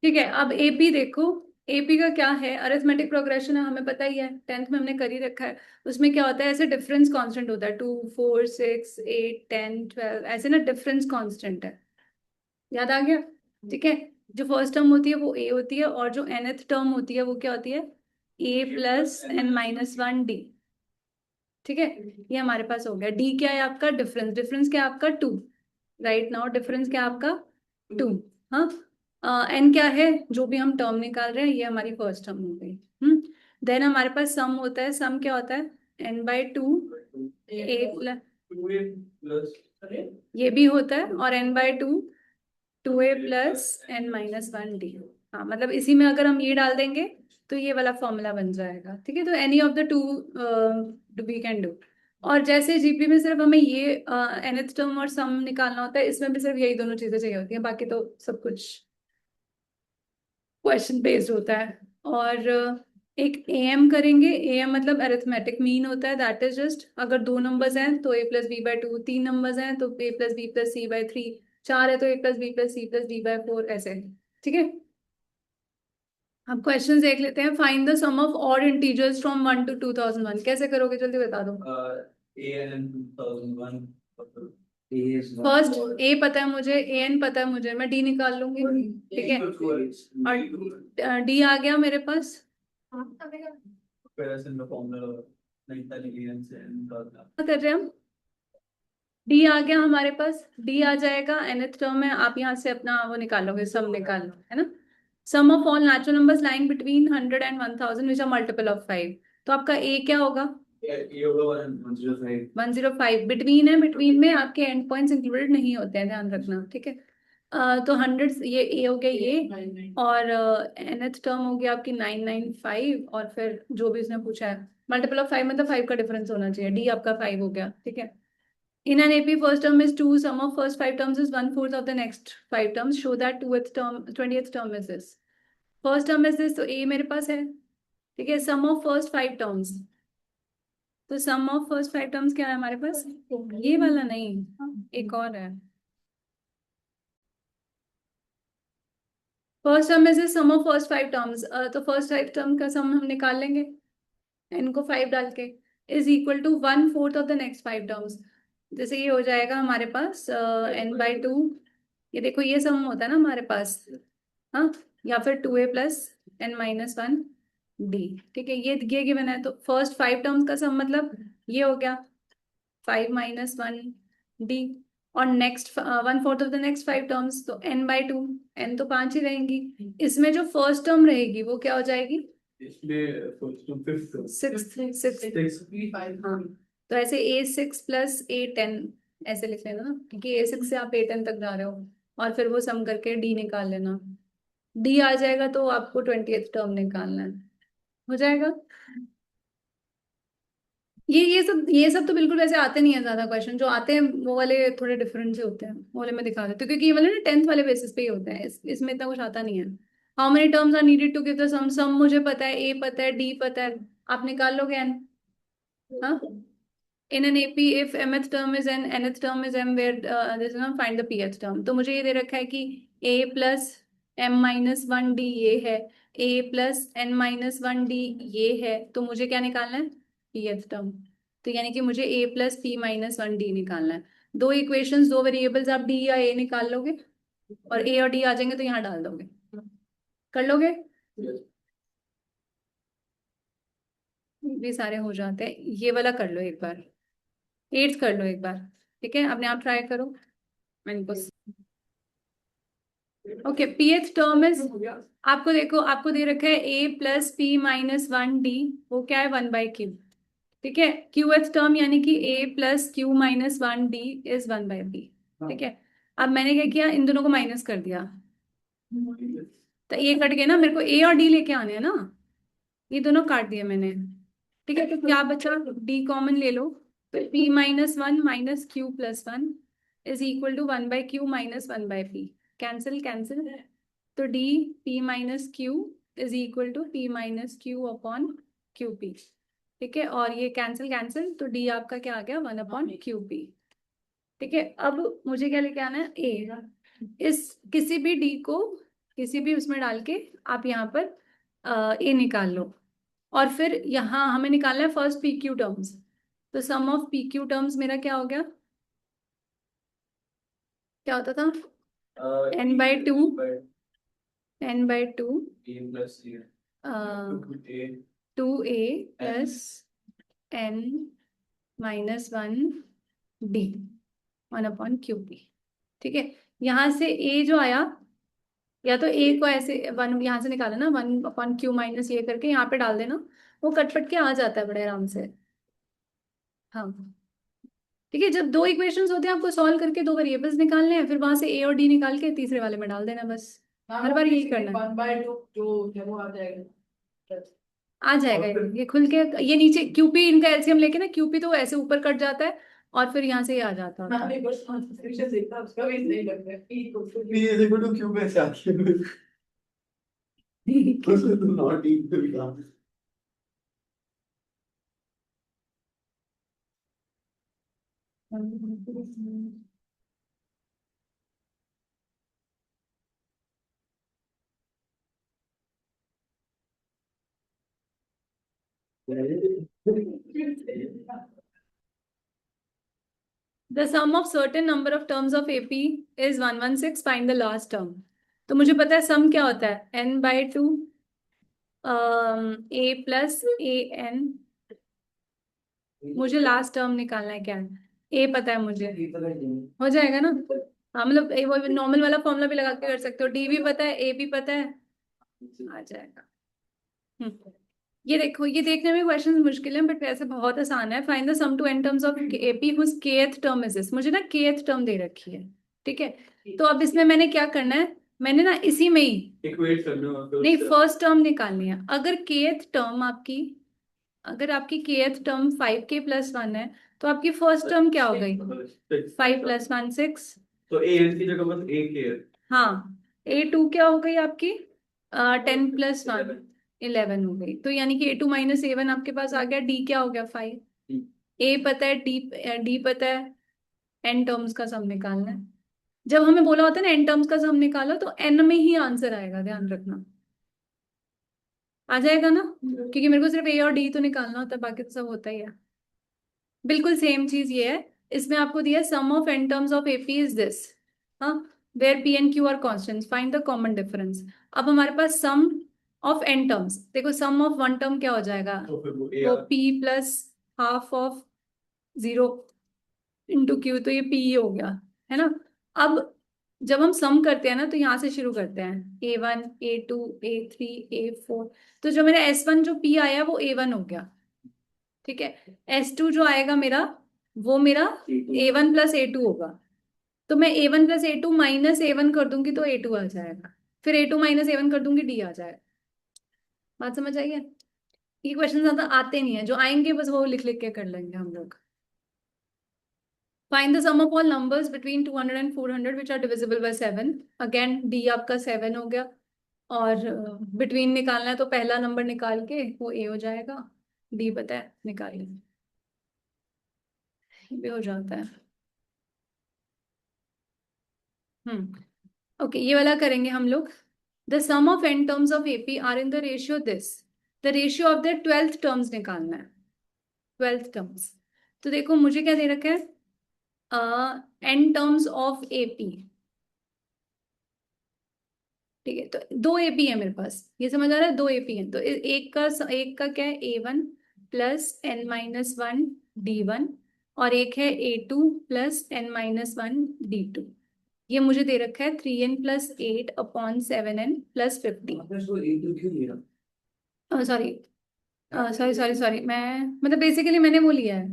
ठीक है, अब एपी देखो। एपी का क्या है, अरिथमेटिक प्रोग्रेशन है, हमें पता ही है, टेंथ में हमने कर ही रखा है। उसमें क्या होता है, ऐसे डिफरेंस कांस्टेंट होता है, 2 4 6 8 10 12, ऐसे ना डिफरेंस कांस्टेंट है। याद आ गया? ठीक है। जो फर्स्ट टर्म होती है वो ए होती है, और जो nth टर्म होती है वो क्या होती है, a+n-1 d। ठीक है, ये हमारे पास हो गया। डी क्या है आपका, डिफरेंस। डिफरेंस क्या है आपका, 2। राइट नाउ डिफरेंस क्या है आपका, 2। हाँ, एन क्या है, जो भी हम टर्म निकाल रहे हैं, ये हमारी फर्स्ट टर्म हो गई। देन हमारे पास सम होता है। सम क्या होता है, n/2 a+, ये भी होता है, और n/2 2a+n-1 d। हाँ, मतलब इसी में अगर हम ये डाल देंगे तो ये वाला फॉर्मूला बन जाएगा। ठीक है, तो any of the two we can do. और जैसे जीपी में सिर्फ हमें ये nth टर्म और सम निकालना होता है, इसमें भी सिर्फ यही दोनों चीजें चाहिए होती हैं, बाकी तो सब कुछ क्वेश्चन बेस्ड होता है। और एक एम करेंगे। एम मतलब अरिथमेटिक मीन होता है, दैट इज जस्ट अगर दो नंबर्स हैं तो a+b/2, तीन नंबर्स हैं तो a+b+c/3, चार है तो a+b+c+d/4, ऐसे। ठीक है, अब क्वेश्चन देख लेते हैं। Find the sum of odd integers from 1 to 2001। कैसे करोगे, जल्दी बता दो। फर्स्ट ए पता है मुझे, ए एन पता है मुझे, मैं डी निकाल लूंगी। ठीक है, और डी आ गया मेरे पास। क्या कर रहे हैं हम, डी आ गया हमारे पास। डी आ जाएगा, nth टर्म है, आप यहाँ से अपना वो निकालोगे, सम निकाल लो, है ना। Sum of all natural numbers lying between 100 and 1000 which are multiple of 5। तो आपका ए क्या होगा, 105। बिटवीन है, बिटवीन में आपके एंड पॉइंट्स इंक्लूडेड नहीं होते हैं, ध्यान रखना। ठीक है, तो 100, ये ए हो गया ये, और nth टर्म हो गया आपकी 995, और फिर जो भी उसने पूछा है मल्टीपल ऑफ 5, मतलब 5 का डिफरेंस होना चाहिए। डी आपका 5 हो गया। ठीक है, in an AP, first term is 2. Sum of first 5 terms is 1/4 of the next 5 terms. Show that 20th term is this. First term is this, तो A मेरे पास है। ठीक है, sum of first 5 terms। तो sum of first 5 terms क्या है हमारे पास, ये वाला नहीं, एक और है। फर्स्ट टर्म में से सम ऑफ फर्स्ट 5 टर्म्स, तो फर्स्ट 5 टर्म का सम हम निकाल लेंगे, इनको 5 डाल के, is equal to 1/4 of the next 5 terms. जैसे ये हो जाएगा हमारे पास n/2। ये देखो, ये सम होता है ना हमारे पास। हाँ, या फिर 2a+n-1 d। ठीक है, ये गिवन है, तो फर्स्ट 5 टर्म्स का सम मतलब ये हो गया 5-1 d। और next 1/4 of the next 5 terms, तो n/2। n तो 5 ही रहेंगी। इसमें जो फर्स्ट टर्म रहेगी वो क्या हो जाएगी, सिक्स। हाँ, तो ऐसे a6 + a10 ऐसे लिख लेना ना, क्योंकि a6 से आप a10 तक जा रहे हो, और फिर वो सम करके d निकाल लेना। डी आ जाएगा तो आपको 20th टर्म निकालना है, हो जाएगा। ये सब तो बिल्कुल वैसे आते नहीं है ज्यादा। क्वेश्चन जो आते हैं वो वाले थोड़े डिफरेंट से होते हैं, वो वाले मैं दिखा देती हूँ, क्योंकि ये वाले ना 10th वाले बेसिस पे ही होते हैं, इसमें इतना कुछ आता नहीं है। How many terms are needed to give the sum. Sum मुझे पता है, ए पता है, डी पता है, आप निकाल लोगे एन। हाँ, in an AP if mth term is n, nth term is m, where this is find the pth term. तो मुझे ये दे रखा है कि a+m-1d ये है, a+n-1d ये है, तो मुझे क्या निकालना है, pth टर्म। तो यानी कि मुझे a+p-1d निकालना है। दो इक्वेशंस, दो वेरिएबल्स, आप d या a निकाल लोगे, और a और d आ जाएंगे तो यहाँ डाल दोगे। कर लोगे, भी सारे हो जाते हैं। ये वाला कर लो एक बार, 8th कर लो एक बार। ठीक है, अपने आप ट्राई करो। मैंने बस, ओके, pth टर्म इज, आपको देखो, आपको दे रखा है a+p-1d, वो क्या है, 1/q। ठीक है, qth टर्म यानी कि a+q-1d इज 1/p। ठीक है, अब मैंने क्या किया, इन दोनों को माइनस कर दिया, तो ये कट गया ना, मेरे को a और d लेके आने हैं ना, ये दोनों काट दिए मैंने। ठीक है, तो क्या बचा, d कॉमन ले लो, तो p-1 - q+1 is equal to 1/q - 1/p। Cancel cancel, तो d p-q is equal to p-q/qp। ठीक है, और ये कैंसिल कैंसिल, तो d आपका क्या आ गया, 1/qp। ठीक है, अब मुझे क्या लेके आना है, a। इस किसी भी d को किसी भी उसमें डाल के आप यहाँ पर ए निकाल लो। और फिर यहाँ हमें निकालना है फर्स्ट पी क्यू टर्म्स। तो sum of P Q terms मेरा क्या हो गया, क्या होता था, n by two, n by two two a plus n minus one d, 1/QP। ठीक है, यहाँ से a जो आया, या तो a को ऐसे वन यहाँ से निकाला ना, 1/Q माइनस ये करके यहाँ पे डाल देना, वो कटपट के आ जाता है बड़े आराम से। हाँ ठीक है, जब दो इक्वेशंस होते हैं आपको सॉल्व करके दो वेरिएबल्स निकालने हैं, फिर वहां से a और d निकाल के तीसरे वाले में डाल देना, बस हर बार यही करना है। 1/2 जो है वो आ जाएगा। आ जाएगा ये खुल के, ये नीचे QP इनका एलसीएम लेके ना, QP तो ऐसे ऊपर कट जाता है और फिर यहाँ से ये आ जाता है। हाँ, एक बस ट्रांसलेशन देखा उसका भी सही लगता है। P is equal to Q में से आती है। उसमें तो not equal था। The sum of certain number of terms of AP is 116, find the last term। तो मुझे पता है सम क्या होता है, n/2 a प्लस an। मुझे लास्ट टर्म निकालना है, क्या है, a पता है मुझे, हो जाएगा ना। हाँ मतलब वो नॉर्मल वाला फॉर्मूला भी लगा के कर सकते हो, d भी पता है, a भी पता है, आ जाएगा। ये देखो, ये देखने में क्वेश्चन मुश्किल है बट वैसे बहुत आसान है। Find the sum to n terms of AP whose kth term is this. मुझे ना kth टर्म दे रखी है, ठीक है, तो अब इसमें मैंने क्या करना है, मैंने ना इसी में ही इक्वेट करना होगा नहीं फर्स्ट टर्म निकालनी है। अगर kth टर्म आपकी, अगर आपकी kth टर्म 5k प्लस 1 है, तो आपकी फर्स्ट टर्म क्या हो गई, 5 + 1 6। तो a की जगह बस a के है। हाँ, A2 क्या हो गई आपकी, 10 + 1 11 हो गई। तो यानी कि A2 माइनस A1 आपके पास आ गया। D क्या हो गया, 5। A पता है, D पता है, n टर्म्स का सम निकालना है। जब हमें बोला होता है ना n टर्म्स का सम निकालो, तो n में ही आंसर आएगा, ध्यान रखना, आ जाएगा ना, क्योंकि मेरे को सिर्फ A और D तो निकालना होता है, बाकी तो सब होता ही है। बिल्कुल सेम चीज ये है, इसमें आपको दिया sum of n terms of AP is this, हाँ, where P and Q are constants, find the common difference. अब हमारे पास सम ऑफ n टर्म्स, देखो सम ऑफ वन टर्म क्या हो जाएगा, तो फिर वो वो P plus half of 0 into Q, तो ये P ही हो गया, है ना। अब जब हम सम करते हैं ना, तो यहाँ से शुरू करते हैं, A1 A2 A3 A4। तो जो मेरा S1 जो P आया वो A1 हो गया, ठीक है। S2 जो आएगा मेरा, वो मेरा A1 + A2 होगा। तो मैं A1 + A2 माइनस A1 कर दूंगी तो A2 आ जाएगा, फिर A2 माइनस A1 कर दूंगी, D आ जाएगा। बात समझ आई है। ये क्वेश्चन ज्यादा आते नहीं है, जो आएंगे बस वो लिख लिख के कर लेंगे हम लोग। Find the sum of all numbers between 200 and 400 which are divisible by 7। Again D आपका 7 हो गया, और बिटवीन निकालना है तो पहला नंबर निकाल के वो A हो जाएगा, D पता है, निकाल लें, ये हो जाता है। ओके, ये वाला करेंगे हम लोग। The sum of n terms of AP are in the ratio this, the ratio of the 12th terms निकालना है, 12th टर्म्स। तो देखो मुझे क्या दे रखा है, n टर्म्स ऑफ AP, ठीक है, तो दो AP है मेरे पास, ये समझ आ रहा है, दो AP है, तो एक का क्या है, A1 प्लस n-1 D1, और एक है A2 प्लस n-1 D2। ये मुझे दे रखा है 3n + 8/7n + 50। तो a2 क्यों लिया? सॉरी सॉरी, मैं मतलब बेसिकली मैंने वो लिया है,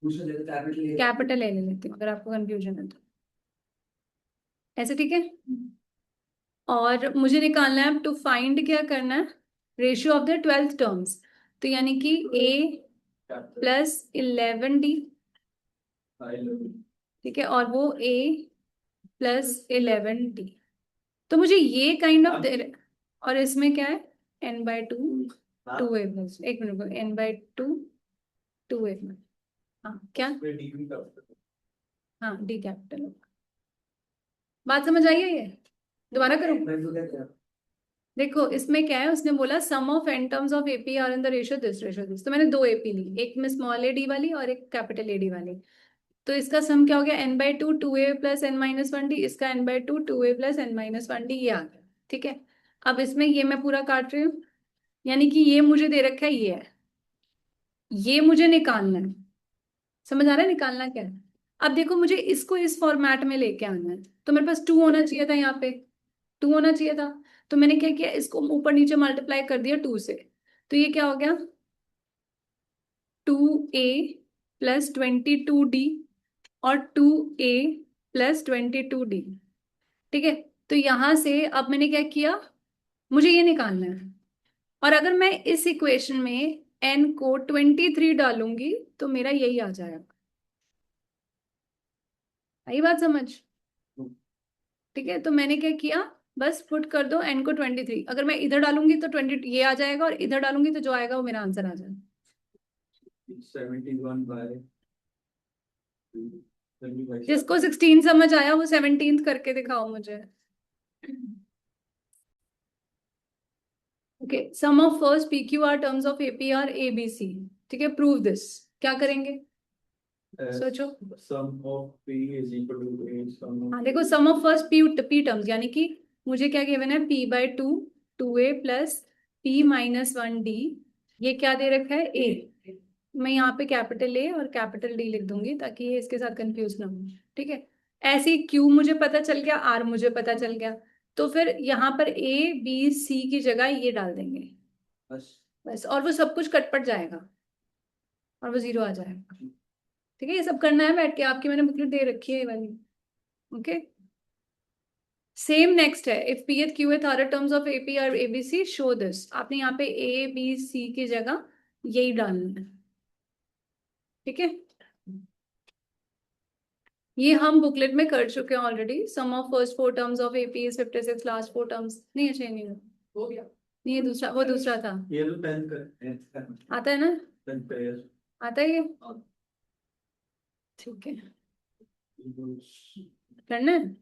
मुझे लगा कैपिटल ले लेती हूँ अगर आपको कंफ्यूजन है तो, ऐसे ठीक है। और मुझे निकालना है, टू फाइंड क्या करना है, ratio of the 12th terms. तो यानी कि A + 11D, ठीक है, और वो A + 11D। तो मुझे ये काइंड ऑफ और इसमें क्या है, n/2 2a प्लस, एक मिनट, n/2 2a, हाँ क्या, हाँ D कैपिटल। बात समझ आई है ये, दोबारा करूं? मैं तो क्या कह रहा हूँ? देखो इसमें क्या है, उसने बोला sum of N terms of AP are in the ratio this, तो मैंने दो एपी ली, एक में स्मॉल ए डी वाली और एक कैपिटल ए डी वाली। तो इसका सम क्या हो गया, n/2 2a plus n minus one D, इसका n/2 2a plus n minus one D, ये आ गया। ठीक है, अब इसमें ये मैं पूरा काट रही हूँ, यानी कि ये मुझे दे रखा है, ये है, ये मुझे निकालना है। समझ आ रहा है निकालना क्या है? अब देखो मुझे इसको इस फॉर्मेट में लेके आना है, तो मेरे पास 2 होना चाहिए था, यहाँ पे 2 होना चाहिए था। तो मैंने क्या किया, इसको ऊपर नीचे मल्टीप्लाई कर दिया 2 से। तो ये क्या हो गया, 2a प्लस 22d और 2a प्लस 22d। ठीक है, तो यहां से अब मैंने क्या किया, मुझे ये निकालना है। और अगर मैं इस इक्वेशन में n को 23 डालूंगी तो मेरा यही आ जाएगा। आई बात समझ? ठीक है, तो मैंने क्या किया, बस पुट कर दो n को 23। अगर मैं इधर डालूंगी तो 20 ये आ जाएगा, और इधर डालूंगी तो जो आएगा वो मेरा आंसर आ जाएगा। 71 बाय जिसको 16 समझ आया वो 17 करके दिखाओ मुझे। Okay, sum of first P Q R terms of AP are ABC. ठीक है, प्रूव दिस। क्या करेंगे, सोचो। Sum of p is equal to a sum of हाँ देखो, sum of first P terms, यानी कि मुझे क्या गिवन है, p/2 2a प्लस p-1d, ये क्या दे रखा है, a। मैं यहाँ पे कैपिटल ए और कैपिटल डी लिख दूंगी ताकि ये इसके साथ कंफ्यूज ना हो। ठीक है, ऐसे ही क्यू मुझे पता चल गया, आर मुझे पता चल गया, तो फिर यहाँ पर ए बी सी की जगह ये डाल देंगे बस। बस, और वो सब कुछ कट पट जाएगा और वो जीरो आ जाएगा। ठीक है, ये सब करना है बैठ के, आपकी मैंने बुकलेट दे रखी है ये वाली। ओके, सेम नेक्स्ट है, इफ पी एथ क्यू एथ आर टर्म्स ऑफ एपी और एबीसी शो दिस। आपने यहाँ पे ए बी सी की जगह यही डालना है। ठीक है, ये हम बुकलेट में कर चुके हैं already. Sum of first 4 terms of AP is 56, last 4 terms नहीं, अच्छा नहीं हो गया। नहीं, ये दूसरा, वो दूसरा था। ये तो 10th का आता है ना, 10th का yes। आता है ये। ठीक है, करना है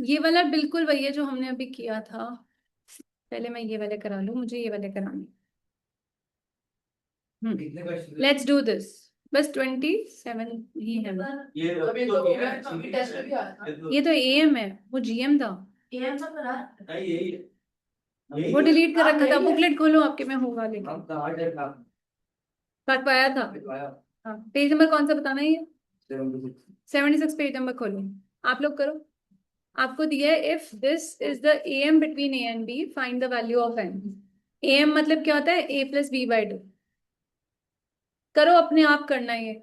ये वाला, बिल्कुल वही है जो हमने अभी किया था। पहले मैं ये वाले करा लूं, मुझे ये वाले कराने। कितने क्वेश्चन लेट्स डू दिस। बस 27 ही है। ये अभी तो तो हो किया गया, है, अभी टेस्ट में भी आया था। ये तो एएम है, वो जीएम था, एएम सब करा। नहीं यही है। वो डिलीट कर आप रखा था। नहीं है। बुकलेट खोलो आपके में होगा, लेकिन हम कहाँ टाइप का कट पाया था। आया हाँ, पेज नंबर कौन सा बताना है, ये 76 76 पेज नंबर खोलो, आप लोग करो। आपको दिया है, if this is the AM between a and b, find the value of n. AM मतलब क्या होता है, a plus b by two. करो, अपने आप करना है ये।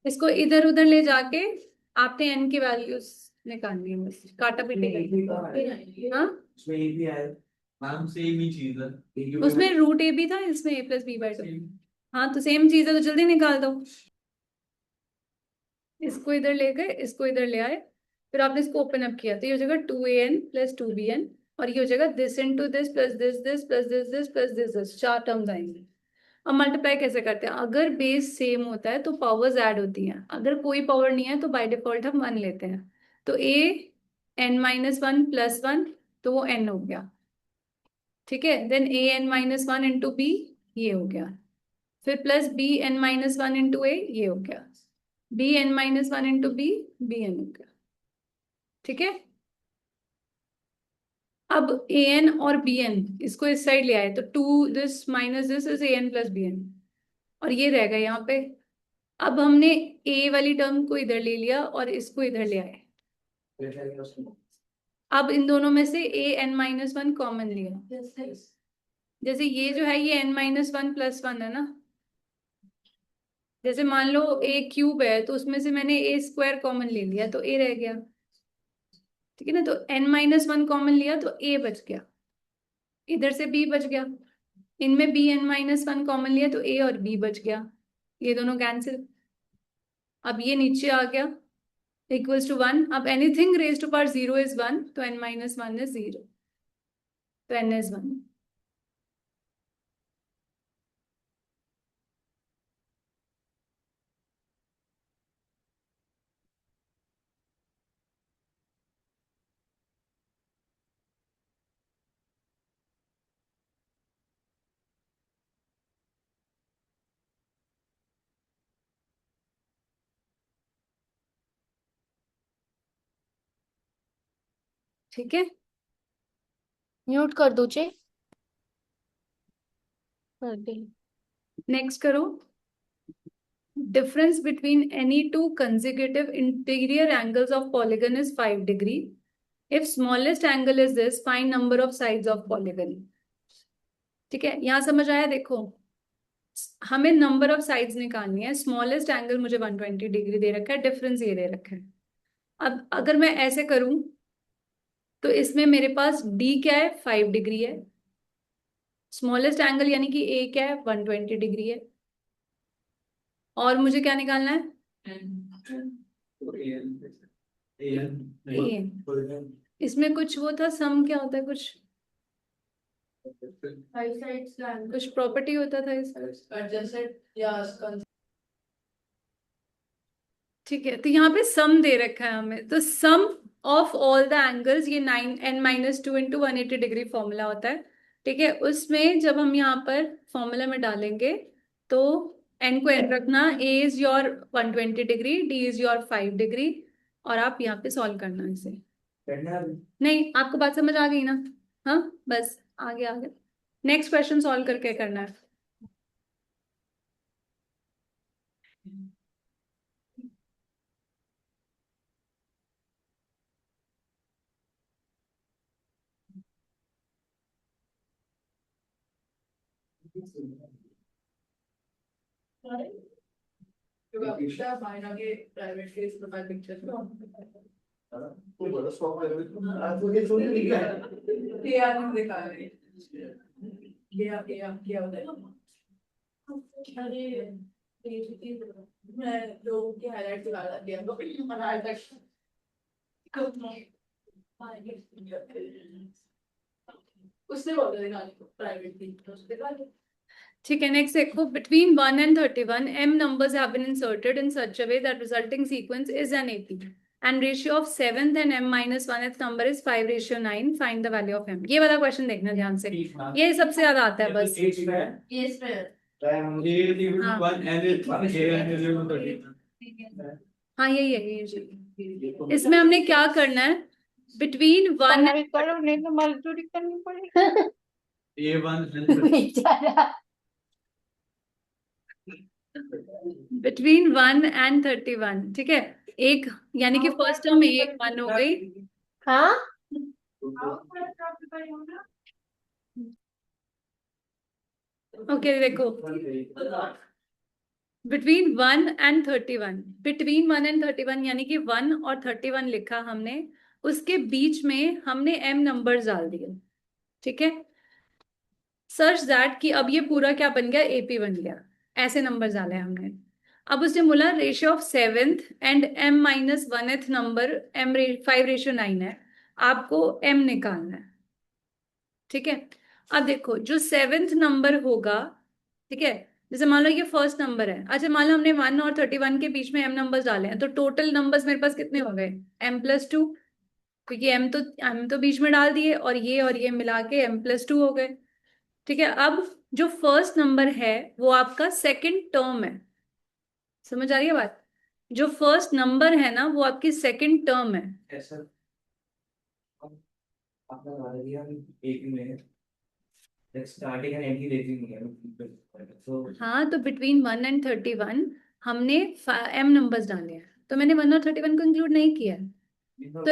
इसको इधर उधर ले जाके आपने एन की वैल्यूज निकालनी है, बस काटा पीटी करनी। हाँ, उसमें एक भी आया नाम सेम ही चीज है उसमें रूट ए भी था, इसमें ए प्लस बी बाई टू। हाँ, तो सेम चीज है, तो जल्दी निकाल दो। इसको इधर ले गए, इसको इधर ले आए, फिर आपने इसको ओपन अप किया, तो ये हो जाएगा 2an प्लस 2bn, और ये हो जाएगा this into this plus this plus this plus this, 4 terms आएंगे। अब मल्टीप्लाई कैसे करते हैं, अगर बेस सेम होता है तो पावर्स ऐड होती हैं, अगर कोई पावर नहीं है तो बाय डिफॉल्ट हम 1 लेते हैं। तो a n-1 प्लस 1, तो वो n हो गया। ठीक है, then a n-1 into b, ये हो गया। फिर plus b n-1 into a, ये हो गया। b n-1 into b, bn हो गया। ठीक है, अब ए एन और बी एन इसको इस साइड ले आए, तो 2 this minus this is a n plus b n, और ये रहेगा यहाँ पे। अब हमने ए वाली टर्म को इधर ले लिया और इसको इधर ले आए। अब इन दोनों में से ए n-1 कॉमन लिया, जैसे ये जो है ये n-1 प्लस 1 है ना। जैसे मान लो ए क्यूब है, तो उसमें से मैंने ए स्क्वायर कॉमन ले लिया, तो ए रह गया। ठीक है ना, तो n-1 कॉमन लिया तो ए बच गया, इधर से b बच गया। इनमें बी n-1 कॉमन लिया तो ए और बी बच गया, ये दोनों कैंसिल। अब ये नीचे आ गया, इक्वल्स टू 1। अब anything raise to power 0 is 1, तो n-1 इज 0, तो n इज 1। ठीक है, म्यूट कर दो चे, कर दे। नेक्स्ट करो। Difference between any two consecutive interior angles of polygon is 5 degree. If smallest angle is this, find number of sides of polygon. ठीक है, यहां समझ आया? देखो, हमें नंबर ऑफ साइड्स निकालनी है। स्मॉलेस्ट एंगल मुझे 120 डिग्री दे रखा है, डिफरेंस ये दे रखा है। अब अगर मैं ऐसे करूं तो इसमें मेरे पास डी क्या है? 5 डिग्री है। स्मॉलेस्ट एंगल यानी कि ए क्या है? 120 डिग्री है। और मुझे क्या निकालना है? ए। इसमें कुछ वो था, सम क्या होता है, कुछ फाइव साइड्स का कुछ प्रॉपर्टी होता था इसका। एडजेसेंट या ठीक है, तो यहाँ पे सम दे रखा है हमें, तो sum of all the angles, ये 9n-2 इंटू 180 डिग्री फॉर्मूला होता है। ठीक है, उसमें जब हम यहाँ पर फॉर्मूला में डालेंगे तो n को n रखना, a is your 120 degree, d is your 5 degree, और आप यहाँ पे सॉल्व करना है इसे। नहीं, आपको बात समझ आ गई ना? हाँ, बस आगे आगे नेक्स्ट क्वेश्चन सॉल्व करके करना है। प्राइवेट केस प्रोफाइल पिक्चर क्या होता है? मैं लोगों की हाईलाइट दिखा उससे बोल रहे प्राइवेट थी तो उससे दिखा दे। ठीक है, नेक्स्ट देखो, between 1 and 31 m numbers have been inserted in such a way that resulting sequence is an AP and ratio of 7th and m minus 1th number is 5:9. Find the value of m. ये वाला question देखना ध्यान से, ये सबसे ज्यादा आता है बस। ये हाँ, यही है ये। इसमें हमने क्या करना है? between 1 भी करो, नहीं तो मजदूरी करनी पड़ेगी। बेचारा। between 1 and 31, ठीक है, एक यानी कि फर्स्ट टर्म एक 1 हो गई। हाँ, ओके, देखो, between 1 and 31, between 1 and 31 यानी कि 1 और 31 लिखा हमने, उसके बीच में हमने m नंबर्स डाल दिए। ठीक है, सर्च दैट कि अब ये पूरा क्या बन गया? एपी बन गया। ऐसे नंबर डाले हमने। अब उसने बोला ratio of 7th and m minus 1th number m 5:9 है, आपको m निकालना है। ठीक है, अब देखो जो 7th नंबर होगा, ठीक है, जैसे मान लो ये फर्स्ट नंबर है। अच्छा, मान लो हमने 1 और 31 के बीच में m नंबर्स डाले हैं, तो टोटल नंबर्स मेरे पास कितने हो गए? m+2, क्योंकि m तो बीच में डाल दिए, और ये मिला के m+2 हो गए। ठीक है, अब जो फर्स्ट नंबर है वो आपका सेकंड टर्म है। समझ आ रही है बात? जो फर्स्ट नंबर है ना वो आपकी सेकंड टर्म है। हाँ, तो between 1 and 31 हमने m नंबर्स डाले हैं, तो मैंने 1 और 31 को इंक्लूड नहीं किया है, तो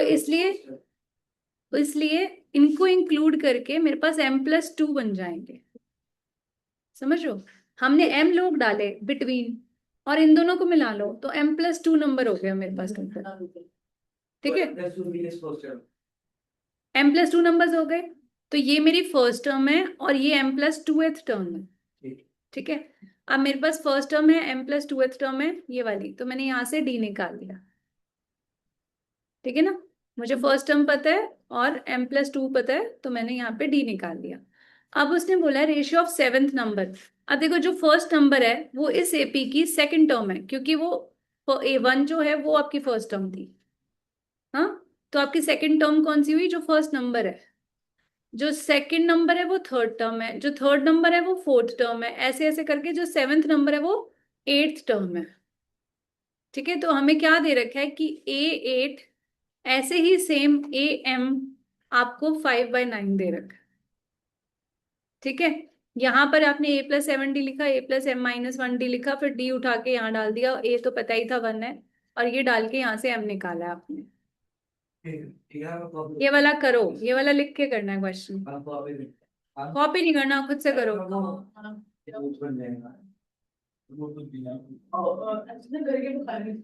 इसलिए इनको इंक्लूड करके मेरे पास m+2 बन जाएंगे। समझ लो, हमने m लोग डाले बिटवीन, और इन दोनों को मिला लो तो m+2 नंबर हो गया मेरे पास टोटल। ठीक है, m+2 नंबर्स हो गए, तो ये मेरी फर्स्ट टर्म है और ये m+2th टर्म है। ठीक है, अब मेरे पास फर्स्ट टर्म है, m+2th टर्म है ये वाली, तो मैंने यहाँ से d निकाल लिया। ठीक है ना, मुझे फर्स्ट टर्म पता है और m+2 पता है, तो मैंने यहाँ पे d निकाल लिया। अब उसने बोला है रेशियो ऑफ 7th नंबर। अब देखो, जो फर्स्ट नंबर है वो इस एपी की सेकंड टर्म है, क्योंकि वो a1 जो है वो आपकी फर्स्ट टर्म थी। हाँ, तो आपकी सेकंड टर्म कौन सी हुई? जो फर्स्ट नंबर है। जो सेकंड नंबर है वो थर्ड टर्म है, जो थर्ड नंबर है वो फोर्थ टर्म है, ऐसे ऐसे करके जो 7th नंबर है वो 8th टर्म है। ठीक है, तो हमें क्या दे रखा है कि A8 ऐसे ही सेम AM आपको 5/9 दे रखा है, ठीक है। यहाँ पर आपने a+7d लिखा, a+m-1d लिखा, फिर d उठा के यहाँ डाल दिया, a तो पता ही था 1 है, और ये डाल के यहाँ से m निकाला है आपने। ये वाला करो, ये वाला लिख के करना है क्वेश्चन, कॉपी नहीं करना, खुद से करो। और करके बता रही हूँ।